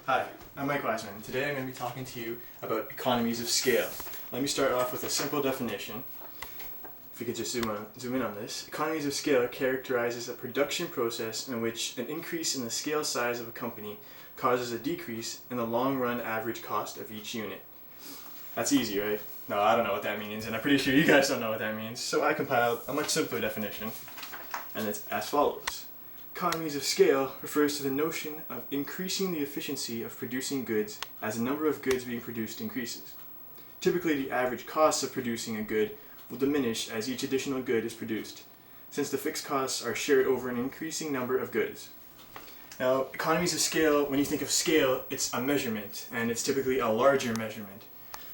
Hi, I'm Mike Weissman. Today I'm going to be talking to you about economies of scale. Let me start off with a simple definition. If we could just zoom in on this. Economies of scale characterizes a production process in which an increase in the scale size of a company causes a decrease in the long-run average cost of each unit. That's easy, right? No, I don't know what that means, and I'm pretty sure you guys don't know what that means. So I compiled a much simpler definition, and it's as follows. Economies of scale refers to the notion of increasing the efficiency of producing goods as the number of goods being produced increases. Typically, the average cost of producing a good will diminish as each additional good is produced, since the fixed costs are shared over an increasing number of goods. Now, economies of scale, when you think of scale, it's a measurement, and it's typically a larger measurement.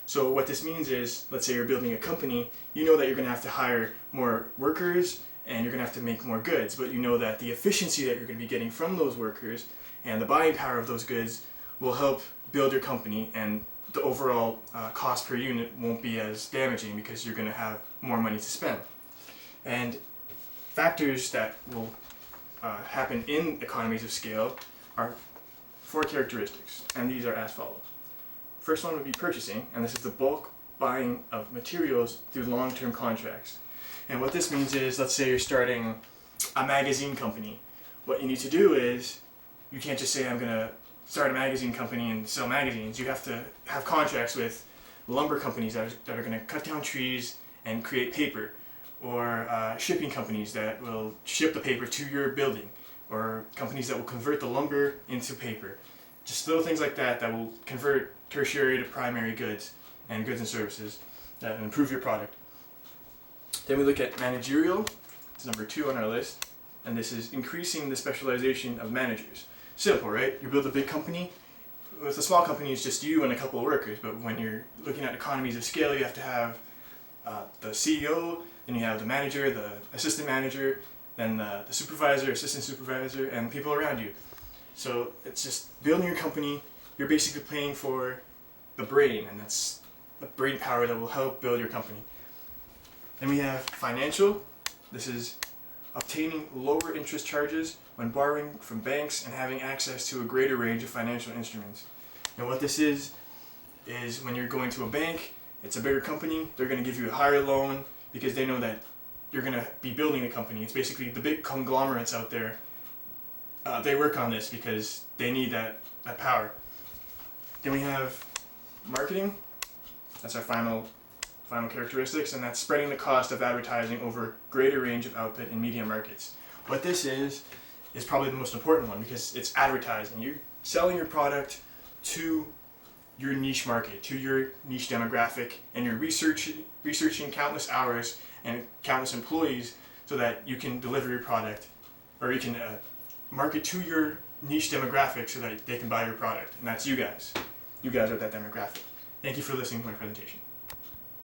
So what this means is, let's say you're building a company, you know that you're going to have to hire more workers, and you're going to have to make more goods, but you know that the efficiency that you're going to be getting from those workers and the buying power of those goods will help build your company, and the overall cost per unit won't be as damaging because you're going to have more money to spend. And factors that will happen in economies of scale are 4 characteristics, and these are as follows. First one would be purchasing, and this is the bulk buying of materials through long-term contracts. And what this means is, let's say you're starting a magazine company. What you need to do is, you can't just say, I'm going to start a magazine company and sell magazines. You have to have contracts with lumber companies that are going to cut down trees and create paper, or shipping companies that will ship the paper to your building, or companies that will convert the lumber into paper. Just little things like that that will convert tertiary to primary goods and services that improve your product. Then we look at managerial. It's number 2 on our list, and this is increasing the specialization of managers. Simple, right? You build a big company. With a small company, it's just you and a couple of workers, but when you're looking at economies of scale, you have to have the CEO, then you have the manager, the assistant manager, then the supervisor, assistant supervisor, and people around you. So it's just building your company. You're basically paying for the brain, and that's the brain power that will help build your company. Then we have financial. This is obtaining lower interest charges when borrowing from banks and having access to a greater range of financial instruments. And what this is when you're going to a bank, it's a bigger company, they're going to give you a higher loan because they know that you're going to be building a company. It's basically the big conglomerates out there, they work on this because they need that power. Then we have marketing. That's our final characteristics, and that's spreading the cost of advertising over a greater range of output in media markets. What this is probably the most important one because it's advertising. You're selling your product to your niche market, to your niche demographic, and you're researching countless hours and countless employees so that you can deliver your product, or you can market to your niche demographic so that they can buy your product, and that's you guys. You guys are that demographic. Thank you for listening to my presentation.